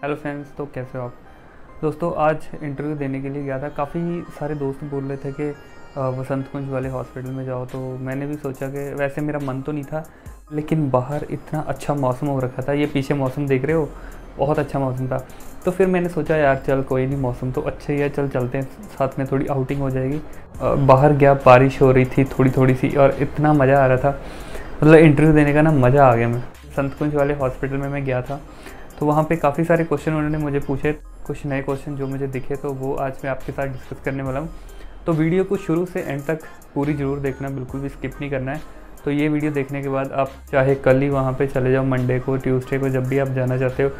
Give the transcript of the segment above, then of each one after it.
Hello friends, तो कैसे हो आप दोस्तों। आज इंटरव्यू देने के लिए गया था। काफ़ी सारे दोस्त बोल रहे थे कि वसंत कुंज वाले हॉस्पिटल में जाओ, तो मैंने भी सोचा कि वैसे मेरा मन तो नहीं था, लेकिन बाहर इतना अच्छा मौसम हो रखा था। ये पीछे मौसम देख रहे हो, बहुत अच्छा मौसम था। तो फिर मैंने सोचा यार चल कोई नहीं, मौसम तो अच्छा ही है, चल चलते हैं, साथ में थोड़ी आउटिंग हो जाएगी। बाहर गया, बारिश हो रही थी थोड़ी थोड़ी सी, और इतना मज़ा आ रहा था, मतलब इंटरव्यू देने का ना मज़ा आ गया। मैं वसंत कुंज वाले हॉस्पिटल में मैं गया था, तो वहाँ पे काफ़ी सारे क्वेश्चन उन्होंने मुझे पूछे। कुछ नए क्वेश्चन जो मुझे दिखे, तो वो आज मैं आपके साथ डिस्कस करने वाला हूँ। तो वीडियो को शुरू से एंड तक पूरी ज़रूर देखना, बिल्कुल भी स्किप नहीं करना है। तो ये वीडियो देखने के बाद आप चाहे कल ही वहाँ पे चले जाओ, मंडे को, ट्यूसडे को, जब भी आप जाना चाहते हो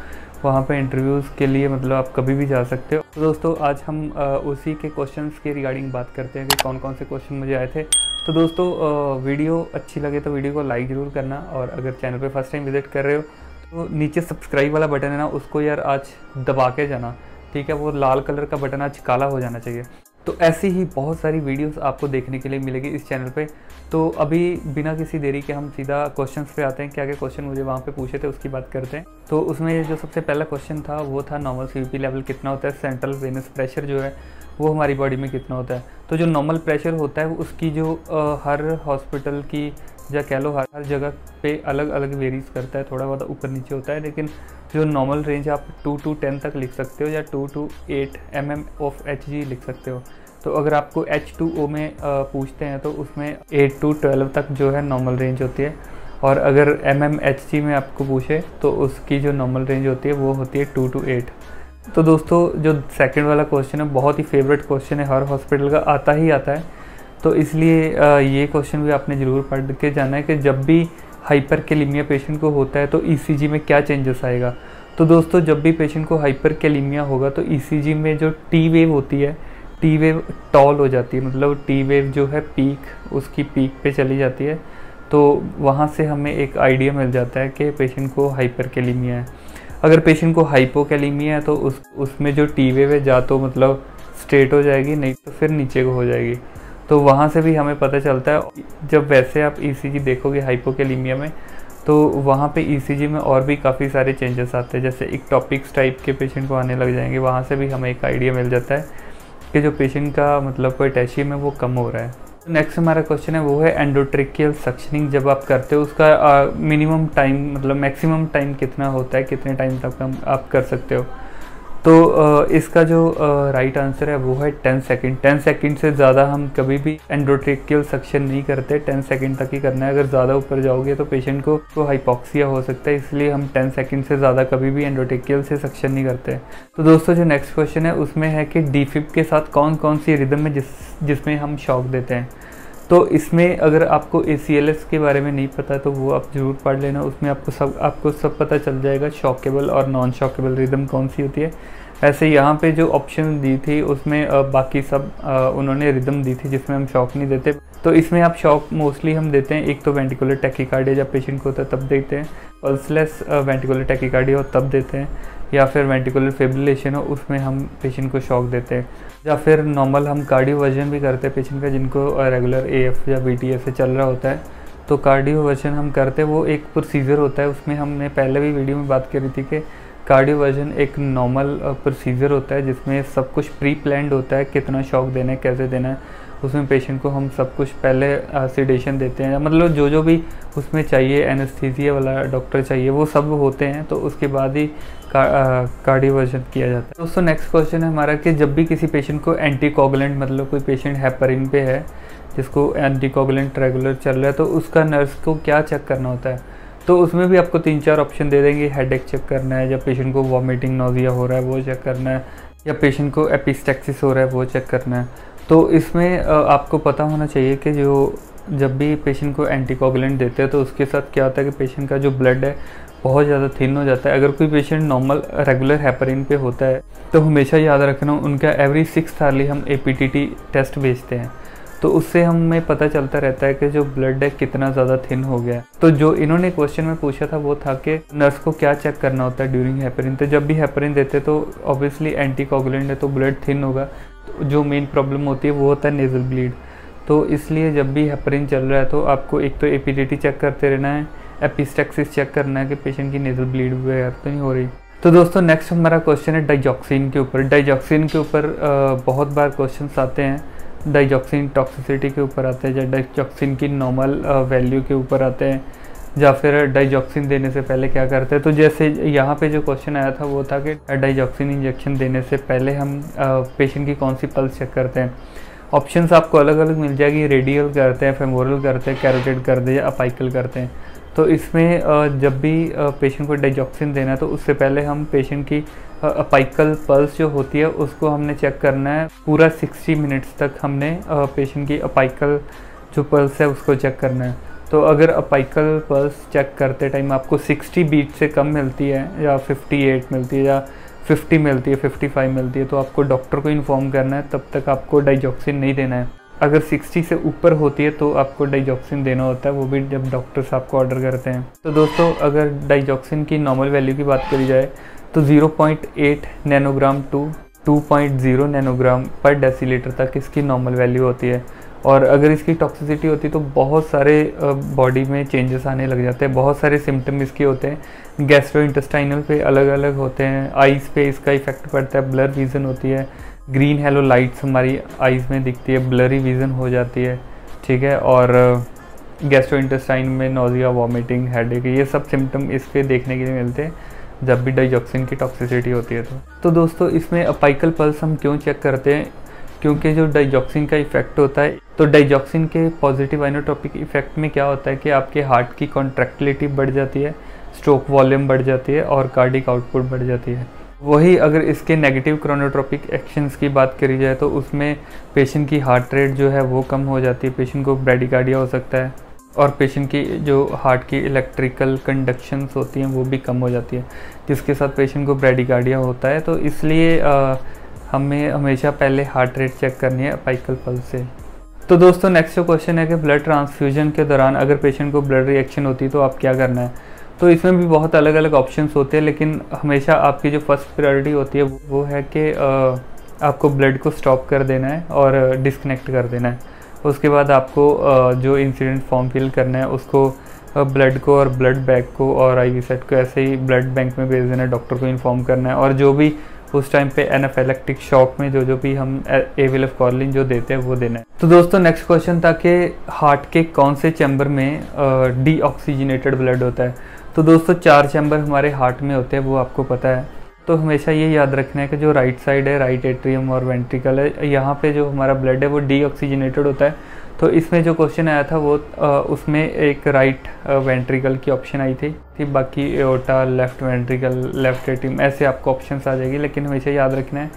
वहाँ पे इंटरव्यूज़ के लिए, मतलब आप कभी भी जा सकते हो। तो दोस्तों आज हम उसी के क्वेश्चंस के रिगार्डिंग बात करते हैं कि कौन कौन से क्वेश्चन मुझे आए थे। तो दोस्तों वीडियो अच्छी लगे तो वीडियो को लाइक ज़रूर करना, और अगर चैनल पे फर्स्ट टाइम विजिट कर रहे हो तो नीचे सब्सक्राइब वाला बटन है ना, उसको यार आज दबा के जाना, ठीक है। वो लाल कलर का बटन आज काला हो जाना चाहिए। तो ऐसी ही बहुत सारी वीडियोस आपको देखने के लिए मिलेगी इस चैनल पे। तो अभी बिना किसी देरी के हम सीधा क्वेश्चंस पे आते हैं। क्या क्या क्वेश्चन मुझे वहाँ पे पूछे थे उसकी बात करते हैं। तो उसमें जो सबसे पहला क्वेश्चन था वो था नॉर्मल CVP लेवल कितना होता है, सेंट्रल वेनस प्रेशर जो है वो हमारी बॉडी में कितना होता है। तो जो नॉर्मल प्रेशर होता है उसकी जो हर हॉस्पिटल की, या कह लो हर जगह पे अलग अलग वेरीज करता है, थोड़ा बहुत ऊपर नीचे होता है, लेकिन जो नॉर्मल रेंज आप 2 to 10 तक लिख सकते हो, या 2 to 8 mm ऑफ Hg लिख सकते हो। तो अगर आपको H2O में पूछते हैं तो उसमें 8 to 12 तक जो है नॉर्मल रेंज होती है, और अगर mmHg में आपको पूछे तो उसकी जो नॉर्मल रेंज होती है वो होती है 2 to 8। तो दोस्तों जो सेकंड वाला क्वेश्चन है बहुत ही फेवरेट क्वेश्चन है, हर हॉस्पिटल का आता ही आता है, तो इसलिए ये क्वेश्चन भी आपने ज़रूर पढ़ के जाना है कि जब भी हाइपरकैलेमिया पेशेंट को होता है तो ECG में क्या चेंजेस आएगा। तो दोस्तों जब भी पेशेंट को हाइपरकैलेमिया होगा तो ECG में जो T वेव होती है, T वेव टॉल हो जाती है, मतलब T वेव जो है पीक, उसकी पीक पे चली जाती है। तो वहाँ से हमें एक आइडिया मिल जाता है कि पेशेंट को हाइपरकैलेमिया है। अगर पेशेंट को हाइपोकैलेमिया है तो उसमें जो T वेव है या तो मतलब स्ट्रेट हो जाएगी, नहीं तो फिर नीचे को हो जाएगी। तो वहाँ से भी हमें पता चलता है। जब वैसे आप ECG देखोगे हाइपोकैलेमिया में, तो वहाँ पे ECG में और भी काफ़ी सारे चेंजेस आते हैं, जैसे इक्टोपिक्स टाइप के पेशेंट को आने लग जाएंगे। वहाँ से भी हमें एक आइडिया मिल जाता है कि जो पेशेंट का मतलब पोटेशियम है वो कम हो रहा है। नेक्स्ट हमारा क्वेश्चन है वो है एंडोट्रेकियल सक्शनिंग जब आप करते हो उसका मिनिमम टाइम, मतलब मैक्सिमम टाइम कितना होता है, कितने टाइम तक आप कर सकते हो। तो इसका जो राइट आंसर है वो है 10 सेकंड। 10 सेकंड से ज़्यादा हम कभी भी एंडोट्रेकियल सक्शन नहीं करते, 10 सेकंड तक ही करना है। अगर ज़्यादा ऊपर जाओगे तो पेशेंट को हाइपोक्सिया हो सकता है, इसलिए हम 10 सेकंड से ज़्यादा कभी भी एंडोट्रेकियल से सक्शन नहीं करते। तो दोस्तों जो नेक्स्ट क्वेश्चन है उसमें है कि डीफिब के साथ कौन कौन सी रिदम है जिसमें हम शॉक देते हैं। तो इसमें अगर आपको ACLS के बारे में नहीं पता तो वो आप ज़रूर पढ़ लेना, उसमें आपको सब पता चल जाएगा, शॉकेबल और नॉन शॉकेबल रिदम कौन सी होती है। ऐसे यहाँ पे जो ऑप्शन दी थी उसमें बाकी सब उन्होंने रिदम दी थी जिसमें हम शॉक नहीं देते। तो इसमें आप शॉक मोस्टली हम देते हैं, एक तो वेंटिकुलर टैकीकार्डिया जब पेशेंट को होता है तब देते हैं, पल्सलेस वेंटिकुलर टैकीकार्डिया हो तब देते हैं, या फिर वेंटिकुलर फिब्रिलेशन हो उसमें हम पेशेंट को शॉक देते हैं, या फिर नॉर्मल हम कार्डियो वर्जन भी करते हैं पेशेंट का जिनको रेगुलर AF या BTS से चल रहा होता है। तो कार्डियो वर्जन हम करते हैं, वो एक प्रोसीजर होता है। उसमें हमने पहले भी वीडियो में बात करी थी कि कार्डियो वर्जन एक नॉर्मल प्रोसीजर होता है जिसमें सब कुछ प्री प्लान्ड होता है, कितना शॉक देना है, कैसे देना है। उसमें पेशेंट को हम सब कुछ पहले सिडेशन देते हैं, मतलब जो भी उसमें चाहिए, एनेस्थीसिया वाला डॉक्टर चाहिए, वो सब होते हैं। तो उसके बाद ही कार्डियो वर्जन किया जाता है। दोस्तों नेक्स्ट क्वेश्चन है हमारा कि जब भी किसी पेशेंट को एंटीकोगुलेंट, मतलब कोई पेशेंट हेपरिन पे है जिसको एंटीकोगुलेंट रेगुलर चल रहा है, तो उसका नर्स को क्या चेक करना होता है। तो उसमें भी आपको 3-4 ऑप्शन दे देंगे। हेडेक चेक करना है, या पेशेंट को वॉमिटिंग नोजिया हो रहा है वो चेक करना है, या पेशेंट को एपिस्टैक्सिस हो रहा है वो चेक करना है। तो इसमें आपको पता होना चाहिए कि जब भी पेशेंट को एंटीकोगुलेंट देते हैं तो उसके साथ क्या होता है कि पेशेंट का जो ब्लड है बहुत ज़्यादा थिन हो जाता है। अगर कोई पेशेंट नॉर्मल रेगुलर हेपरिन पे होता है तो हमेशा याद रखना उनका एवरी 6th आवर्ली हम APTT टेस्ट भेजते हैं, तो उससे हमें पता चलता रहता है कि जो ब्लड है कितना ज़्यादा थिन हो गया है। तो जो इन्होंने क्वेश्चन में पूछा था वो था कि नर्स को क्या चेक करना होता है ड्यूरिंग हेपरिन। तो जब भी हेपरिन देते तो ऑब्वियसली एंटीकोगुलेंट है तो ब्लड थिन होगा, तो जो मेन प्रॉब्लम होती है वो होता है नेज़ल ब्लीड। तो इसलिए जब भी हेपरिन चल रहा है तो आपको एक तो APTT चेक करते रहना है, एपिस्टैक्सिस चेक करना है कि पेशेंट की नेज़ल ब्लीड वगैरह तो नहीं हो रही। तो दोस्तों नेक्स्ट हमारा क्वेश्चन है डाइजॉक्सिन के ऊपर। डाइजॉक्सिन के ऊपर बहुत बार क्वेश्चंस आते हैं। डाइजॉक्सिन टॉक्सिसिटी के ऊपर आते हैं, या डाइजॉक्सिन की नॉर्मल वैल्यू के ऊपर आते हैं, या फिर डाइजॉक्सिन देने से पहले क्या करते हैं। तो जैसे यहाँ पे जो क्वेश्चन आया था वो था कि डाइजॉक्सिन इंजेक्शन देने से पहले हम पेशेंट की कौन सी पल्स चेक करते हैं। ऑप्शंस आपको अलग अलग मिल जाएगी, रेडियल करते हैं, फेमोरल करते हैं, कैरोटिड करते हैं, या अपाइकल करते हैं। तो इसमें जब भी पेशेंट को डाइजॉक्सिन देना है तो उससे पहले हम पेशेंट की अपाइकल पल्स जो होती है उसको हमने चेक करना है। पूरा 60 मिनट्स तक हमने पेशेंट की अपाइकल जो पल्स है उसको चेक करना है। तो अगर अपाइकल पल्स चेक करते टाइम आपको 60 बीट से कम मिलती है, या 58 मिलती है, या 50 मिलती है, 55 मिलती है, तो आपको डॉक्टर को इन्फॉर्म करना है, तब तक आपको डाइजॉक्सिन नहीं देना है। अगर 60 से ऊपर होती है तो आपको डाइजॉक्सिन देना होता है, वो भी जब डॉक्टर्स आपको ऑर्डर करते हैं। तो दोस्तों अगर डाइजॉक्सिन की नॉर्मल वैल्यू की बात करी जाए तो 0.8 नैनोग्राम टू 2.0 नैनोग्राम पर डेसीलीटर तक इसकी नॉर्मल वैल्यू होती है। और अगर इसकी टॉक्सिसिटी होती है तो बहुत सारे बॉडी में चेंजेस आने लग जाते हैं, बहुत सारे सिम्टम इसके होते हैं। गैस्ट्रोइंटेस्टाइनल पे अलग अलग होते हैं, आइज़ पे इसका इफेक्ट पड़ता है, ब्लर विज़न होती है, ग्रीन हेलो लाइट्स हमारी आइज़ में दिखती है, ब्लरी विज़न हो जाती है, ठीक है। और गैस्ट्रोइंटेस्टाइन में नोजिया, वॉमिटिंग, हेडेक, ये सब सिम्टम इसके देखने के लिए मिलते हैं जब भी डाइजॉक्सिन की टॉक्सिसिटी होती है। तो दोस्तों इसमें अपाइकल पल्स हम क्यों चेक करते हैं, क्योंकि जो डाइजॉक्सिन का इफेक्ट होता है, तो डाइजॉक्सिन के पॉजिटिव आइनोट्रोपिक इफेक्ट में क्या होता है कि आपके हार्ट की कॉन्ट्रैक्टिलिटी बढ़ जाती है, स्ट्रोक वॉल्यूम बढ़ जाती है, और कार्डिक आउटपुट बढ़ जाती है। वही अगर इसके नेगेटिव क्रोनोट्रोपिक एक्शंस की बात करी जाए तो उसमें पेशेंट की हार्ट रेट जो है वो कम हो जाती है, पेशेंट को ब्रेडिकार्डिया हो सकता है, और पेशेंट की जो हार्ट की इलेक्ट्रिकल कंडक्शंस होती हैं वो भी कम हो जाती है, जिसके साथ पेशेंट को ब्रेडिकार्डिया होता है। तो इसलिए हमें हमेशा पहले हार्ट रेट चेक करनी है अपाइकल पल्स से। तो दोस्तों नेक्स्ट जो क्वेश्चन है कि ब्लड ट्रांसफ्यूजन के दौरान अगर पेशेंट को ब्लड रिएक्शन होती है तो आप क्या करना है। तो इसमें भी बहुत अलग अलग ऑप्शंस होते हैं, लेकिन हमेशा आपकी जो फर्स्ट प्रायोरिटी होती है वो है कि आपको ब्लड को स्टॉप कर देना है और डिस्कनेक्ट कर देना है। उसके बाद आपको जो इंसिडेंट फॉर्म फिल करना है उसको ब्लड को और ब्लड बैग को और IV सेट को ऐसे ही ब्लड बैंक में भेज देना है, डॉक्टर को इन्फॉर्म करना है। और जो भी उस टाइम पे एनाफिलैक्टिक शॉक में जो भी हम एविलफकॉर्लिन जो देते हैं वो देना है। तो दोस्तों नेक्स्ट क्वेश्चन था कि हार्ट के कौन से चैम्बर में डीऑक्सीजनेटेड ब्लड होता है। तो दोस्तों 4 चैम्बर हमारे हार्ट में होते हैं, वो आपको पता है। तो हमेशा ये याद रखना है कि जो राइट साइड है, राइट एट्रियम और वेंट्रिकल है, यहाँ पे जो हमारा ब्लड है वो डीऑक्सीजनेटेड होता है। तो इसमें जो क्वेश्चन आया था वो उसमें एक राइट वेंट्रिकल की ऑप्शन आई थी, बाकी aorta, left ventricle, left atrium, ऐसे आपको ऑप्शंस आ जाएगी। लेकिन हमेशा याद रखना है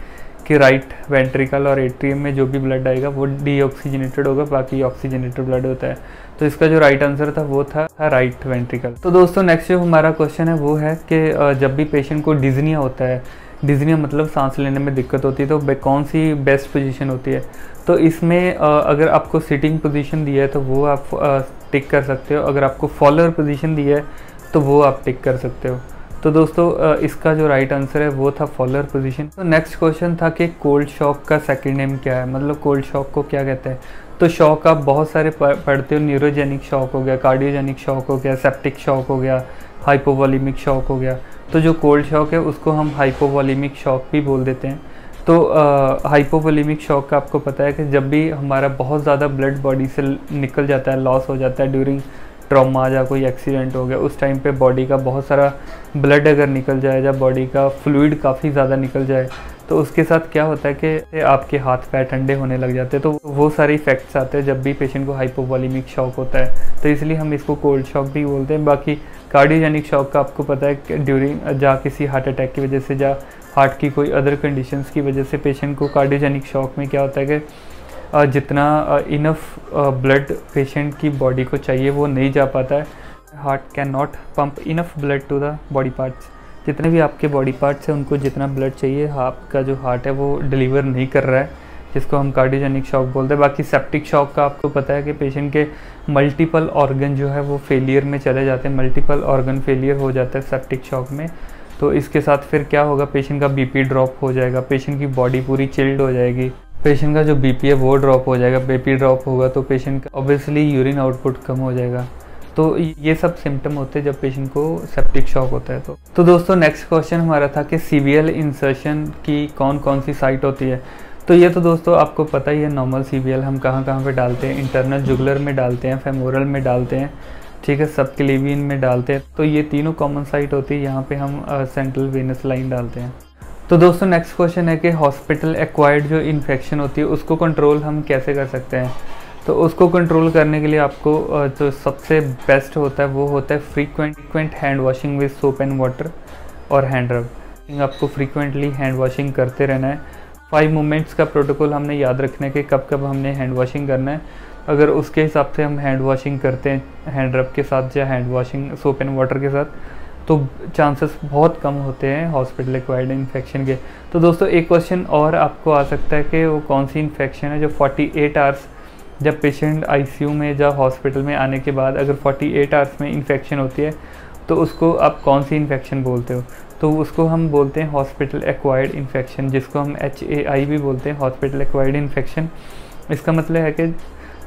कि राइट वेंट्रिकल और एट्रियम में जो भी ब्लड आएगा वो डीऑक्सीजनेटेड होगा, बाकी ऑक्सीजनेटेड ब्लड होता है। तो इसका जो राइट आंसर था वो था राइट वेंट्रिकल। तो दोस्तों नेक्स्ट जो हमारा क्वेश्चन है वो है कि जब भी पेशेंट को डिज़निया होता है, डिज़निया मतलब सांस लेने में दिक्कत होती है, तो कौन सी बेस्ट पोजीशन होती है। तो इसमें अगर आपको सिटिंग पोजीशन दी है तो वो आप टिक कर सकते हो, अगर आपको फॉलोअर पोजीशन दी है तो वो आप टिक कर सकते हो। तो दोस्तों इसका जो राइट आंसर है वो था फॉलोअर पोजीशन। तो नेक्स्ट क्वेश्चन था कि कोल्ड शॉक का सेकंड नेम क्या है, मतलब कोल्ड शॉक को क्या कहते हैं। तो शॉक आप बहुत सारे पढ़ते हो, न्यूरोजेनिक शॉक हो गया, कार्डियोजेनिक शॉक हो गया, सेप्टिक शॉक हो गया, हाइपोवॉलीमिक शॉक हो गया। तो जो कोल्ड शॉक है उसको हम हाइपोवॉलीमिक शॉक भी बोल देते हैं। तो हाइपोवॉलीमिक शॉक का आपको पता है कि जब भी हमारा बहुत ज़्यादा ब्लड बॉडी से निकल जाता है, लॉस हो जाता है ड्यूरिंग ट्रॉमा या कोई एक्सीडेंट हो गया, उस टाइम पे बॉडी का बहुत सारा ब्लड अगर निकल जाए या बॉडी का फ्लूइड काफ़ी ज़्यादा निकल जाए तो उसके साथ क्या होता है कि आपके हाथ पैर ठंडे होने लग जाते हैं। तो वो सारे इफेक्ट्स आते हैं जब भी पेशेंट को हाइपोवॉलीमिक शॉक होता है, तो इसलिए हम इसको कोल्ड शॉक भी बोलते हैं। बाकी कार्डियोजेनिक शॉक का आपको पता है कि ड्यूरिंग किसी हार्ट अटैक की वजह से या हार्ट की कोई अदर कंडीशंस की वजह से पेशेंट को कार्डियोजेनिक शॉक में क्या होता है कि जितना इनफ ब्लड पेशेंट की बॉडी को चाहिए वो नहीं जा पाता है। Heart can not pump enough blood to the body parts, जितने भी आपके बॉडी पार्ट्स हैं उनको जितना ब्लड चाहिए आपका जो हार्ट है वो डिलीवर नहीं कर रहा है, जिसको हम कार्डियोजेनिक शॉक बोलते हैं। बाकी सेप्टिक शॉक का आपको पता है कि पेशेंट के मल्टीपल ऑर्गन जो है वो फेलियर में चले जाते हैं, मल्टीपल ऑर्गन फेलियर हो जाता है सेप्टिक शॉक में। तो इसके साथ फिर क्या होगा, पेशेंट का BP ड्रॉप हो जाएगा, पेशेंट की बॉडी पूरी चिल्ड हो जाएगी, पेशेंट का जो BP है वो ड्रॉप हो जाएगा। BP ड्रॉप होगा तो पेशेंट का ऑब्वियसली यूरिन आउटपुट कम हो जाएगा। तो ये सब सिम्टम होते हैं जब पेशेंट को सेप्टिक शॉक होता है। तो दोस्तों नेक्स्ट क्वेश्चन हमारा था कि CVL इंसर्शन की कौन कौन सी साइट होती है। तो ये तो दोस्तों आपको पता ही है, नॉर्मल CVL हम कहाँ कहाँ पे डालते हैं, इंटरनल जुगुलर में डालते हैं, फेमोरल में डालते हैं, ठीक है, सबक्लेवियन में डालते हैं। तो ये तीनों कॉमन साइट होती है, यहाँ पे हम सेंट्रल वेनस लाइन डालते हैं। तो दोस्तों नेक्स्ट क्वेश्चन है कि हॉस्पिटल एक्वायर्ड जो इन्फेक्शन होती है उसको कंट्रोल हम कैसे कर सकते हैं। तो उसको कंट्रोल करने के लिए आपको जो सबसे बेस्ट होता है वो होता है frequent hand washing with soap and water और हैंड रब। आपको फ्रीक्वेंटली हैंड वॉशिंग करते रहना है। 5 मोमेंट्स का प्रोटोकॉल हमने याद रखना है कि कब कब हमने हैंड वॉशिंग करना है। अगर उसके हिसाब से हम हैंड वॉशिंग करते हैं हैंड रब के साथ या hand washing soap and water के साथ, तो चांसेस बहुत कम होते हैं हॉस्पिटल एक्वायर्ड इन्फेक्शन के। तो दोस्तों एक क्वेश्चन और आपको आ सकता है कि वो कौन सी इन्फेक्शन है जो 48 आवर्स, जब पेशेंट ICU में या हॉस्पिटल में आने के बाद अगर 48 आवर्स में इन्फेक्शन होती है तो उसको आप कौन सी इन्फेक्शन बोलते हो। तो उसको हम बोलते हैं हॉस्पिटल एक्वायर्ड इन्फेक्शन, जिसको हम HAI भी बोलते हैं, हॉस्पिटल एक्वायर्ड इन्फेक्शन। इसका मतलब है कि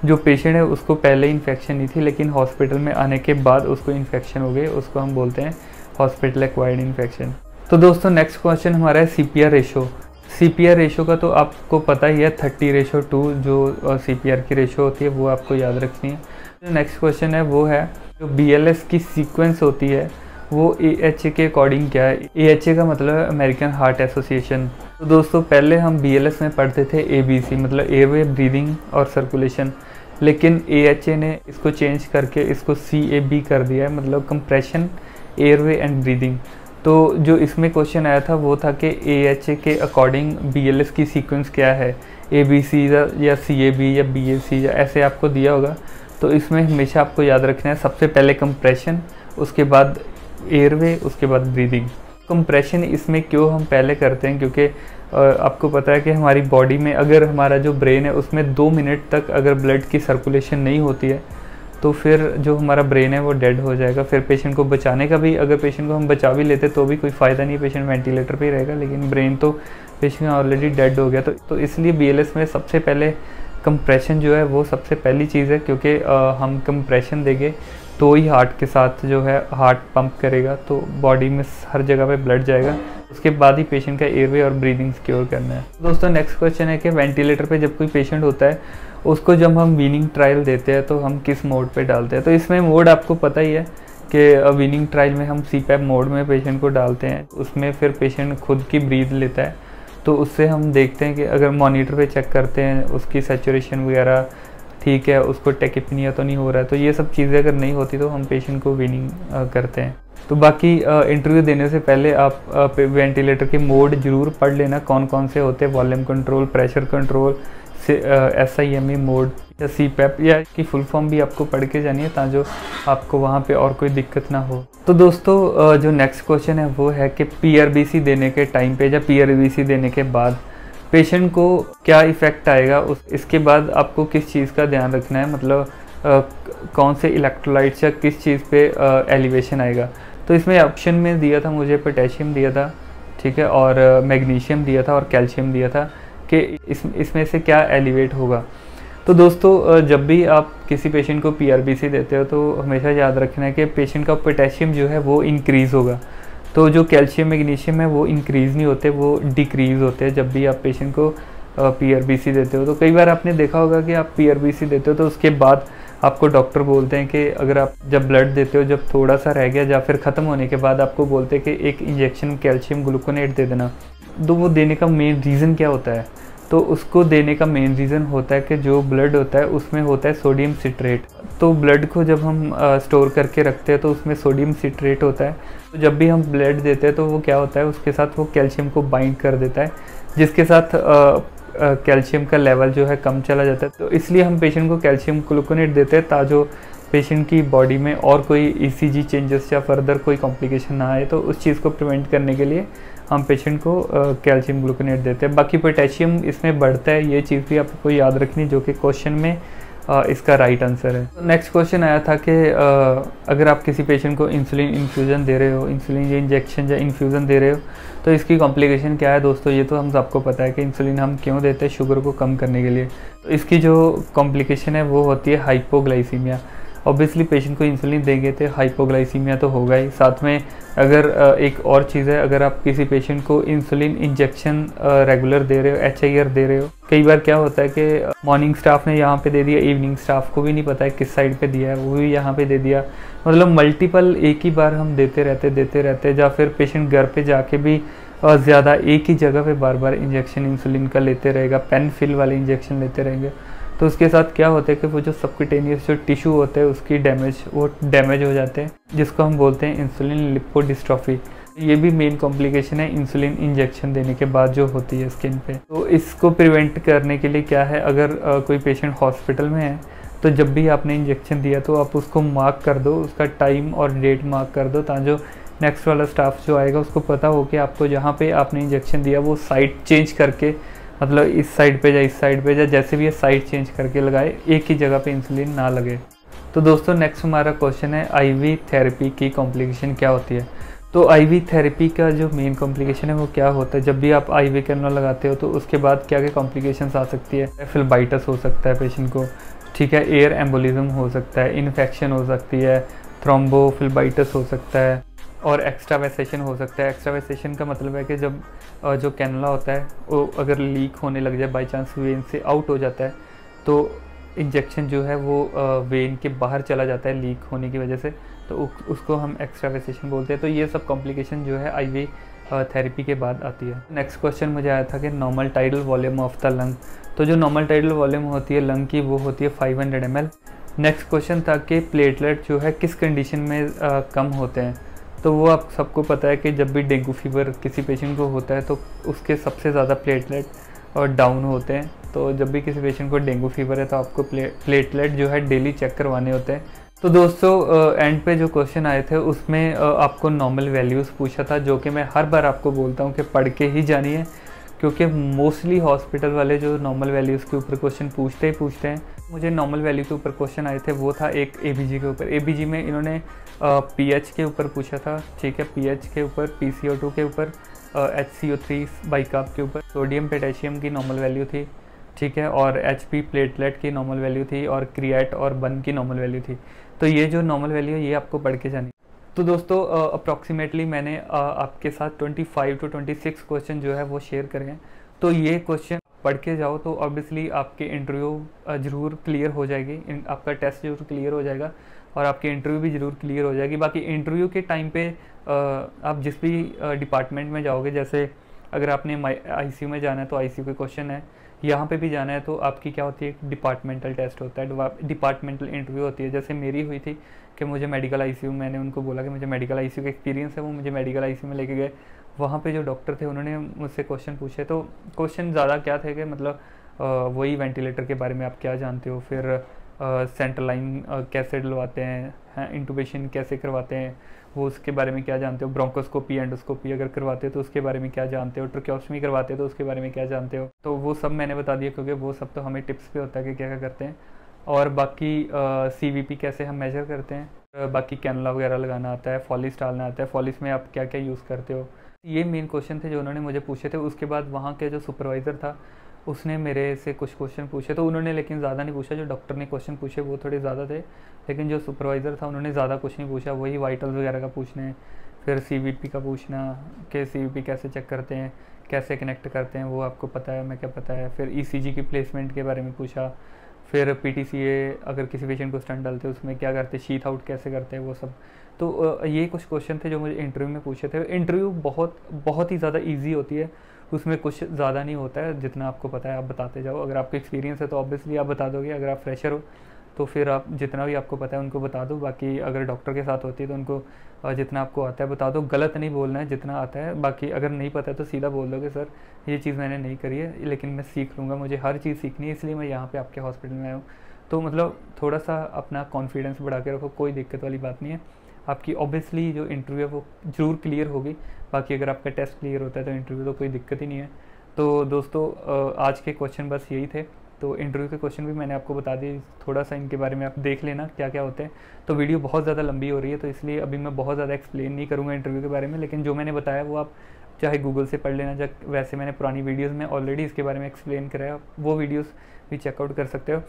जो पेशेंट है उसको पहले इन्फेक्शन नहीं थी, लेकिन हॉस्पिटल में आने के बाद उसको इन्फेक्शन हो गई, उसको हम बोलते हैं हॉस्पिटल एक्वायर्ड इन्फेक्शन। तो दोस्तों नेक्स्ट क्वेश्चन हमारा है CPR रेशो। CPR रेशो का तो आपको पता ही है 30:2 जो CPR की रेशो होती है वो आपको याद रखनी है। जो नेक्स्ट क्वेश्चन है वो है जो BLS की सीक्वेंस होती है वो AHA के अकॉर्डिंग क्या है। AHA का मतलब है अमेरिकन हार्ट एसोसिएशन। तो दोस्तों पहले हम BLS में पढ़ते थे ABC मतलब एयरवे, ब्रीदिंग और सर्कुलेशन, लेकिन AHA ने इसको चेंज करके इसको CAB कर दिया है, मतलब कंप्रेशन, एयरवे एंड ब्रीदिंग। तो जो इसमें क्वेश्चन आया था वो था कि AHA के अकॉर्डिंग BLS की सीक्वेंस क्या है, ABC या CAB या BAC या ऐसे आपको दिया होगा। तो इसमें हमेशा आपको याद रखना है सबसे पहले कंप्रेशन, उसके बाद एयरवे, उसके बाद ब्रीदिंग। कंप्रेशन इसमें क्यों हम पहले करते हैं, क्योंकि आपको पता है कि हमारी बॉडी में अगर हमारा जो ब्रेन है उसमें 2 मिनट तक अगर ब्लड की सर्कुलेशन नहीं होती है तो फिर जो हमारा ब्रेन है वो डेड हो जाएगा। फिर पेशेंट को बचाने का भी, अगर पेशेंट को हम बचा भी लेते तो भी कोई फ़ायदा नहीं, पेशेंट वेंटिलेटर पे ही रहेगा, लेकिन ब्रेन तो पेशेंट ऑलरेडी डेड हो गया। तो इसलिए BLS में सबसे पहले कंप्रेशन जो है वो सबसे पहली चीज़ है, क्योंकि हम कंप्रेशन देंगे तो ही हार्ट के साथ जो है हार्ट पंप करेगा, तो बॉडी में हर जगह पे ब्लड जाएगा। उसके बाद ही पेशेंट का एयरवे और ब्रीदिंग सिक्योर करना है। दोस्तों नेक्स्ट क्वेश्चन है कि वेंटिलेटर पे जब कोई पेशेंट होता है उसको जब हम वीनिंग ट्रायल देते हैं तो हम किस मोड पे डालते हैं। तो इसमें मोड आपको पता ही है कि वीनिंग ट्रायल में हम CPAP मोड में पेशेंट को डालते हैं। उसमें फिर पेशेंट खुद की ब्रीथ लेता है, तो उससे हम देखते हैं कि अगर मॉनिटर पे चेक करते हैं उसकी सैचुरेशन वगैरह ठीक है, उसको टेकिपनिया तो नहीं हो रहा है। तो ये सब चीज़ें अगर नहीं होती तो हम पेशेंट को वीनिंग करते हैं। तो बाकी इंटरव्यू देने से पहले आप वेंटिलेटर के मोड ज़रूर पढ़ लेना, कौन कौन से होते हैं, volume control, pressure control, SIME mode या CPAP, या इसकी फुल फॉर्म भी आपको पढ़ के जानी है ताकि आपको वहाँ पे और कोई दिक्कत ना हो। तो दोस्तों जो नेक्स्ट क्वेश्चन है वो है कि PRBC देने के टाइम पे या PRBC देने के बाद पेशेंट को क्या इफ़ेक्ट आएगा, इसके बाद आपको किस चीज़ का ध्यान रखना है, मतलब कौन से इलेक्ट्रोलाइट्स या किस चीज़ पे एलिवेशन आएगा। तो इसमें ऑप्शन में दिया था मुझे पोटेशियम दिया था, ठीक है, और मैग्नीशियम दिया था और कैल्शियम दिया था कि इसमें से क्या एलिवेट होगा। तो दोस्तों जब भी आप किसी पेशेंट को PRBC देते हो तो हमेशा याद रखना है कि पेशेंट का पोटेशियम जो है वो इंक्रीज़ होगा। तो जो कैल्शियम मैग्नीशियम है वो इंक्रीज़ नहीं होते, वो डिक्रीज़ होते हैं जब भी आप पेशेंट को PRBC देते हो। तो कई बार आपने देखा होगा कि आप PRBC देते हो तो उसके बाद आपको डॉक्टर बोलते हैं कि अगर आप जब ब्लड देते हो, जब थोड़ा सा रह गया या फिर ख़त्म होने के बाद आपको बोलते हैं कि एक इंजेक्शन कैल्शियम ग्लूकोनेट दे देना। तो वो देने का मेन रीज़न क्या होता है? तो उसको देने का मेन रीज़न होता है कि जो ब्लड होता है उसमें होता है सोडियम सिट्रेट। तो ब्लड को जब हम स्टोर करके रखते हैं तो उसमें सोडियम सिट्रेट होता है। तो जब भी हम ब्लड देते हैं तो वो क्या होता है, उसके साथ वो कैल्शियम को बाइंड कर देता है, जिसके साथ कैल्शियम का लेवल जो है कम चला जाता है। तो इसलिए हम पेशेंट को कैल्शियम ग्लूकोनेट देते हैं ताकि पेशेंट की बॉडी में और कोई ECG चेंजेस या फर्दर कोई कॉम्प्लिकेशन ना आए। तो उस चीज़ को प्रिवेंट करने के लिए हम पेशेंट को कैल्शियम ग्लूकोनेट देते हैं। बाकी पोटेशियम इसमें बढ़ता है, ये चीज़ भी आपको याद रखनी, जो कि क्वेश्चन में इसका राइट आंसर है। नेक्स्ट क्वेश्चन आया था कि अगर आप किसी पेशेंट को इंसुलिन इन्फ्यूज़न दे रहे हो, इंसुलिन या इंजेक्शन या इन्फ्यूज़न दे रहे हो, तो इसकी कॉम्प्लिकेशन क्या है। दोस्तों ये तो हम सबको पता है कि इंसुलिन हम क्यों देते हैं, शुगर को कम करने के लिए। तो इसकी जो कॉम्प्लिकेशन है वो होती है हाइपोग्लाइसीमिया। ऑब्वियसली पेशेंट को इंसुलिन देंगे तो हाइपोग्लाइसीमिया तो होगा ही। साथ में अगर एक और चीज़ है, अगर आप किसी पेशेंट को इंसुलिन इंजेक्शन रेगुलर दे रहे हो, HIR दे रहे हो, कई बार क्या होता है कि मॉर्निंग स्टाफ ने यहाँ पे दे दिया, इवनिंग स्टाफ को भी नहीं पता है किस साइड पे दिया है, वो भी यहाँ पे दे दिया। मतलब मल्टीपल एक ही बार हम देते रहते या फिर पेशेंट घर पे जाके भी ज़्यादा एक ही जगह पे बार बार इंजेक्शन इंसुलिन का लेते रहेगा, पेन फिल वाले इंजेक्शन लेते रहेंगे, तो उसके साथ क्या होता है कि वो जो सबक्यूटेनियस जो टिश्यू होते हैं उसकी वो डैमेज हो जाते हैं, जिसको हम बोलते हैं इंसुलिन लिपोडिस्ट्रॉफी। ये भी मेन कॉम्प्लिकेशन है इंसुलिन इंजेक्शन देने के बाद जो होती है स्किन पे। तो इसको प्रिवेंट करने के लिए क्या है, अगर कोई पेशेंट हॉस्पिटल में है तो जब भी आपने इंजेक्शन दिया तो आप उसको मार्क कर दो, उसका टाइम और डेट मार्क कर दो, ताकि जो नेक्स्ट वाला स्टाफ जो आएगा उसको पता हो कि आपको जहाँ पे आपने इंजेक्शन दिया वो साइड चेंज करके, मतलब इस साइड पे या इस साइड पे या जैसे भी ये साइड चेंज करके लगाए, एक ही जगह पे इंसुलिन ना लगे। तो दोस्तों नेक्स्ट हमारा क्वेश्चन है IV थेरेपी की कॉम्प्लिकेशन क्या होती है। तो IV थेरेपी का जो मेन कॉम्प्लिकेशन है वो क्या होता है, जब भी आप IV कैनुला लगाते हो तो उसके बाद क्या क्या कॉम्प्लिकेशंस आ सकती है। फिल्बाइटिस हो सकता है पेशेंट को, ठीक है, एयर एम्बोलिज्म हो सकता है, इन्फेक्शन हो सकती है, थ्रोम्बोफिल्बाइटिस हो सकता है और एक्स्ट्रावेसेशन हो सकता है। एक्स्ट्रावेसेशन का मतलब है कि जब जो कैनुला होता है वो अगर लीक होने लग जाए, बाई चांस वेन से आउट हो जाता है, तो इंजेक्शन जो है वो वेन के बाहर चला जाता है लीक होने की वजह से, तो उसको हम एक्स्ट्रावेसेशन बोलते हैं। तो ये सब कॉम्प्लिकेशन जो है IV थेरेपी के बाद आती है। नेक्स्ट क्वेश्चन मुझे आया था कि normal tidal volume of the lung. तो जो नॉर्मल टाइडल वॉल्यूम होती है लंग की वो होती है 500 ml। नेक्स्ट क्वेश्चन था कि प्लेटलेट जो है किस कंडीशन में कम होते हैं। तो वो आप सबको पता है कि जब भी डेंगू फीवर किसी पेशेंट को होता है तो उसके सबसे ज़्यादा प्लेटलेट और डाउन होते हैं। तो जब भी किसी पेशेंट को डेंगू फीवर है तो आपको प्लेटलेट जो है डेली चेक करवाने होते हैं। तो दोस्तों एंड पे जो क्वेश्चन आए थे उसमें आपको नॉर्मल वैल्यूज़ पूछा था, जो कि मैं हर बार आपको बोलता हूँ कि पढ़ के ही जानिए, क्योंकि मोस्टली हॉस्पिटल वाले जो नॉर्मल वैल्यूज़ के ऊपर क्वेश्चन पूछते हैं। मुझे नॉर्मल वैल्यू के ऊपर क्वेश्चन आए थे, वो था एक ABG के ऊपर। ABG में इन्होंने pH के ऊपर पूछा था, ठीक है, pH के ऊपर, PCO2 के ऊपर, HCO3 बाइकार्ब के ऊपर, सोडियम पोटेशियम की नॉर्मल वैल्यू थी, ठीक है, और HP प्लेटलेट की नॉर्मल वैल्यू थी, और क्रिएट और बन की नॉर्मल वैल्यू थी। तो ये जो नॉर्मल वैल्यू है ये आपको पढ़ के जानी। तो दोस्तों अप्रॉक्सीमेटली मैंने आपके साथ 25 to 26 क्वेश्चन जो है वो शेयर करे हैं। तो ये क्वेश्चन पढ़ के जाओ तो ऑब्वियसली आपके इंटरव्यू ज़रूर क्लियर हो जाएगी, आपका टेस्ट ज़रूर क्लियर हो जाएगा और आपकी इंटरव्यू भी ज़रूर क्लियर हो जाएगी। बाकी इंटरव्यू के टाइम पे आप जिस भी डिपार्टमेंट में जाओगे, जैसे अगर आपने ICU में जाना है तो ICU के क्वेश्चन है, यहाँ पे भी जाना है तो आपकी क्या होती है, एक डिपार्टमेंटल टेस्ट होता है, डिपार्टमेंटल इंटरव्यू होती है। जैसे मेरी हुई थी कि मुझे मेडिकल ICU, मैंने उनको बोला कि मुझे मेडिकल ICU का एक्सपीरियंस है, वो मुझे मेडिकल ICU में लेके गए। वहाँ पे जो डॉक्टर थे उन्होंने मुझसे क्वेश्चन पूछे, तो क्वेश्चन ज़्यादा क्या थे कि मतलब वही वेंटिलेटर के बारे में आप क्या जानते हो, फिर सेंट्रल लाइन कैसे डलवाते हैं, इंटूबेशन कैसे करवाते हैं वो उसके बारे में क्या जानते हो, ब्रोंकोस्कोपी एंडोस्कोपी अगर करवाते हो तो उसके बारे में क्या जानते हो, ट्रैकियोटॉमी करवाते हो तो उसके बारे में क्या जानते हो। तो वो सब मैंने बता दिया, क्योंकि वो सब तो हमें टिप्स पे होता है कि क्या क्या करते हैं। और बाकी CVP कैसे हम मेजर करते हैं, बाकी कैनुला वगैरह लगाना आता है, फॉलिस डालना आता है, फॉलिस में आप क्या क्या यूज़ करते हो। ये मेन क्वेश्चन थे जो उन्होंने मुझे पूछे थे। उसके बाद वहाँ के जो सुपरवाइज़र था उसने मेरे से कुछ क्वेश्चन पूछे, तो उन्होंने लेकिन ज़्यादा नहीं पूछा। जो डॉक्टर ने क्वेश्चन पूछे वो थोड़े ज़्यादा थे, लेकिन जो सुपरवाइज़र था उन्होंने ज़्यादा कुछ नहीं पूछा, वही वाइटल्स वगैरह का पूछने, फिर CVP का पूछना कि CVP कैसे चेक करते हैं, कैसे कनेक्ट करते हैं, वो आपको पता है, मैं क्या पता है। फिर ECG की प्लेसमेंट के बारे में पूछा, फिर PTCA अगर किसी पेशेंट को स्टंट डालते हैं उसमें क्या करते हैं, शीथ आउट कैसे करते हैं, वो सब। तो ये कुछ क्वेश्चन थे जो मुझे इंटरव्यू में पूछे थे। इंटरव्यू बहुत ही ज़्यादा ईजी होती है, उसमें कुछ ज़्यादा नहीं होता है, जितना आपको पता है आप बताते जाओ। अगर आपका एक्सपीरियंस है तो ऑब्वियसली आप बता दोगे, अगर आप फ्रेशर हो तो फिर आप जितना भी आपको पता है उनको बता दो। बाकी अगर डॉक्टर के साथ होती है तो उनको जितना आपको आता है बता दो, गलत नहीं बोलना है, जितना आता है। बाकी अगर नहीं पता है तो सीधा बोल दोगे सर ये चीज़ मैंने नहीं करी है, लेकिन मैं सीख लूँगा, मुझे हर चीज़ सीखनी है, इसलिए मैं यहाँ पे आपके हॉस्पिटल में आया हूँ। तो मतलब थोड़ा सा अपना कॉन्फिडेंस बढ़ा के रखो, कोई दिक्कत वाली बात नहीं है। आपकी ऑब्वियसली जो इंटरव्यू है वो ज़रूर क्लियर होगी। बाकी अगर आपका टेस्ट क्लियर होता है तो इंटरव्यू तो कोई दिक्कत ही नहीं है। तो दोस्तों आज के क्वेश्चन बस यही थे। तो इंटरव्यू के क्वेश्चन भी मैंने आपको बता दिए, थोड़ा सा इनके बारे में आप देख लेना क्या क्या होते हैं। तो वीडियो बहुत ज़्यादा लंबी हो रही है तो इसलिए अभी मैं बहुत ज़्यादा एक्सप्लेन नहीं करूँगा इंटरव्यू के बारे में, लेकिन जो मैंने बताया वो आप चाहे गूगल से पढ़ लेना, वैसे मैंने पुरानी वीडियोज़ में ऑलरेडी इसके बारे में एक्सप्लेन कराया, वो वीडियोज़ भी चेकआउट कर सकते हो।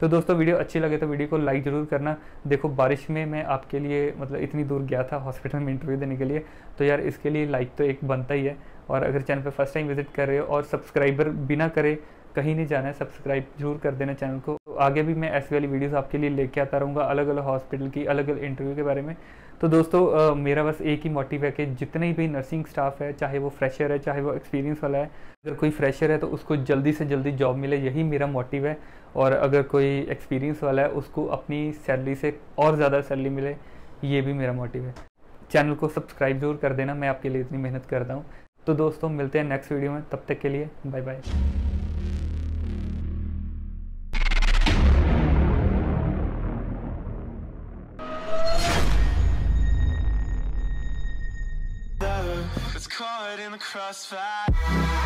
तो दोस्तों वीडियो अच्छी लगे तो वीडियो को लाइक ज़रूर करना। देखो बारिश में मैं आपके लिए मतलब इतनी दूर गया था हॉस्पिटल में इंटरव्यू देने के लिए, तो यार इसके लिए लाइक तो एक बनता ही है। और अगर चैनल पे फर्स्ट टाइम विजिट कर रहे हो और सब्सक्राइबर बिना करे कहीं नहीं जाना है, सब्सक्राइब जरूर कर देना चैनल को। तो आगे भी मैं ऐसी वाली वीडियोस आपके लिए लेके आता रहूँगा, अलग अलग हॉस्पिटल की अलग अलग इंटरव्यू के बारे में। तो दोस्तों मेरा बस एक ही मोटिव है कि जितने भी नर्सिंग स्टाफ है, चाहे वो फ्रेशर है चाहे वो एक्सपीरियंस वाला है, अगर कोई फ्रेशर है तो उसको जल्दी से जल्दी जॉब मिले, यही मेरा मोटिव है। और अगर कोई एक्सपीरियंस वाला है उसको अपनी सैलरी से और ज़्यादा सैलरी मिले, ये भी मेरा मोटिव है। चैनल को सब्सक्राइब जरूर कर देना, मैं आपके लिए इतनी मेहनत करता हूँ। तो दोस्तों मिलते हैं नेक्स्ट वीडियो में, तब तक के लिए bye bye. Caught in the crossfire.